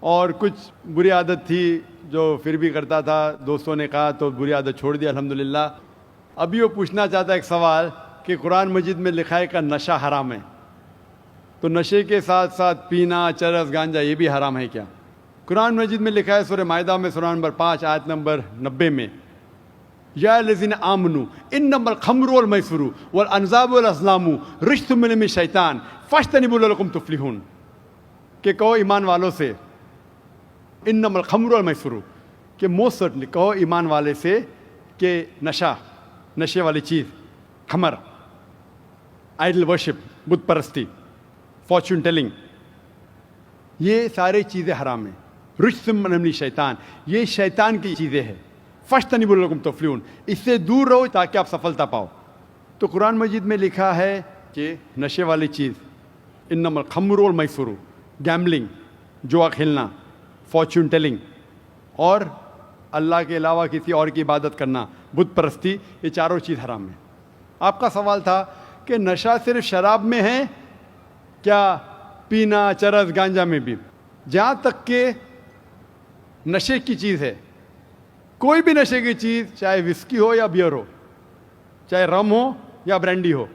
اور کچھ بری عادت تھی جو پھر بھی کرتا تھا، دوستوں نے کہا تو بری عادت چھوڑ دیا الحمدللہ۔ ابھی وہ پوچھنا چاہتا ہے ایک سوال کہ قرآن مجید میں لکھا ہے کہ نشہ حرام ہے، تو نشے کے ساتھ ساتھ پینا، چرس، گانجا یہ بھی حرام ہے کیا؟ قرآن مجید میں لکھا ہے سورہ مائدہ میں سورہ نمبر 5 آیت نمبر 90 میں، یا الذین آمنوا انما الخمر والمیسر والانصاب والازلام رجس من الشیطان فاجتنبوہ لعلکم تفلحون، کہ کہو ایمان والوں سے، انما الخمر والمیسر، کہ موسٹ سرٹنلی کہو ایمان والے سے کہ نشے والی چیز، خمر، آئیڈل ورشپ، بت پرستی، فارچون ٹیلنگ، یہ سارے چیزیں حرام ہیں۔ رجس من الشیطان، یہ شیطان کی چیزیں ہیں۔ فاجتنبوہ لعلکم تفلحون، اس سے دور رہو تاکہ آپ سفلتا پاؤ۔ تو قرآن مجید میں لکھا ہے کہ نشے والی چیز، انما الخمر والمیسر، گیمبلنگ، جوا کھیلنا، فارچون ٹیلنگ، اور اللہ کے علاوہ کسی اور کی عبادت کرنا، بت پرستی، یہ چاروں چیز حرام ہیں۔ آپ کا سوال تھا کہ نشہ صرف شراب میں ہے کیا پینا، چرس، گانجا میں بھی؟ جہاں تک کہ نشے کی چیز ہے، کوئی بھی نشے کی چیز، چاہے وسکی ہو یا بیئر ہو، چاہے رم ہو یا برینڈی ہو،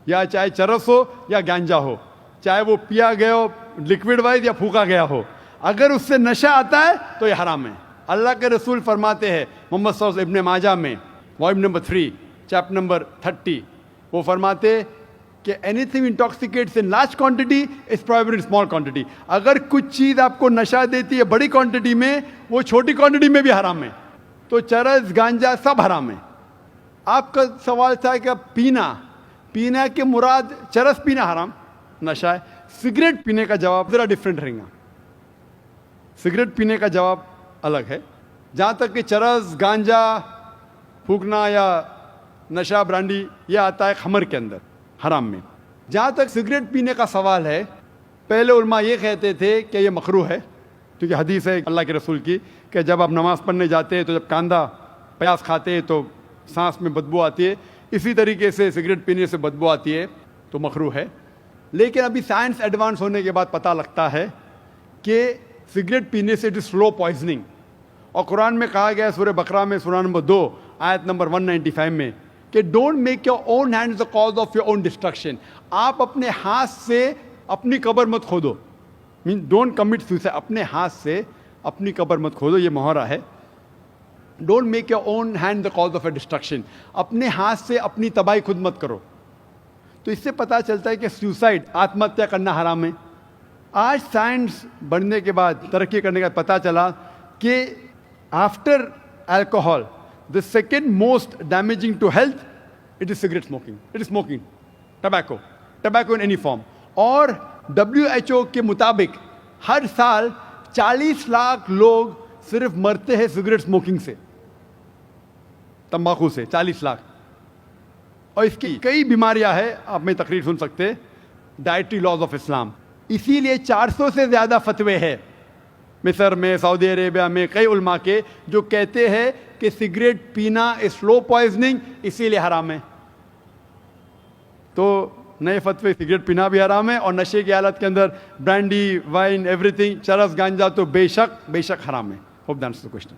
یا چاہے چرس ہو یا گانجا ہو، چاہے وہ پیا گیا ہو لکوڈ وائز یا پھونکا گیا ہو، اگر اس سے نشہ آتا ہے تو یہ حرام ہے۔ اللہ کے رسول فرماتے ہیں محمد صلی اللہ علیہ وسلم، ابن ماجہ میں والیوم نمبر 3 چیپٹر نمبر 30، وہ فرماتے کہ any thing intoxicates in large quantity is prohibited in small quantity, اگر کچھ چیز آپ کو نشہ دیتی ہے بڑی کوانٹٹی میں، وہ چھوٹی کوانٹٹی میں بھی حرام ہے۔ تو چرس، گانجا سب حرام ہے۔ آپ کا سوال تھا کہ پینا کے مراد چرس پینا حرام، نشہ ہے۔ سگریٹ پینے کا جواب ذرا ڈفرینٹ رہے گا، سگریٹ پینے کا جواب الگ ہے۔ جہاں تک کہ چرس، گانجا پھونکنا یا نشہ برانڈی یہ آتا ہے خمر کے اندر، حرام میں۔ جہاں تک سگریٹ پینے کا سوال ہے، پہلے علماء یہ کہتے تھے کہ یہ مکروہ ہے، کیونکہ حدیث ہے اللہ کے رسول کی کہ جب آپ نماز پڑھنے جاتے ہیں تو جب کاندھا پیاز کھاتے ہیں تو سانس میں بدبو آتی ہے، اسی طریقے سے سگریٹ پینے سے بدبو آتی ہے تو مکروہ ہے۔ لیکن ابھی سائنس ایڈوانس ہونے کے بعد پتہ لگتا ہے کہ سگریٹ پینے سے اٹ از سلو پوائزننگ، اور قرآن میں کہا گیا ہے سورہ بقرہ میں سورہ نمبر 2 آیت نمبر 195 میں کہ don't make your own hands the cause of your own destruction, آپ اپنے ہاتھ سے اپنی قبر مت کھودو، ڈونٹ کمٹ سوسائڈ، اپنے ہاتھ سے اپنی قبر مت کھودو، یہ محرہ ہے۔ Don't make your own hand the cause of a destruction, اپنے ہاتھ سے اپنی تباہی خود مت کرو۔ تو اس سے پتہ چلتا ہے کہ سوسائڈ، آتم ہتیا کرنا حرام ہے۔ آج سائنس بڑھنے کے بعد، ترقی کرنے کے بعد پتہ چلا کہ after alcohol the second most damaging to health it is cigarette smoking, it is smoking, tobacco in any form۔ اور WHO کے مطابق ہر سال 40 لاکھ لوگ صرف مرتے ہیں سگریٹ سموکنگ سے، تمباکو سے، 40 لاکھ۔ اور اس کی کئی بیماریاں ہیں، آپ میں تقریر سن سکتے، ڈائٹری لاز آف اسلام۔ اسی لیے 400 سے زیادہ فتوے ہیں مصر میں، سعودی عربیہ میں، کئی علماء کے جو کہتے ہیں کہ سگریٹ پینا سلو پوائزننگ، اسی لیے حرام ہے۔ تو نئے فتوے، سگریٹ پینا بھی حرام ہے، اور نشے کی حالت کے اندر برانڈی، وائن، ایوری تھنگ، چرس، گانجا تو بے شک حرام ہے۔ Hope that's the question.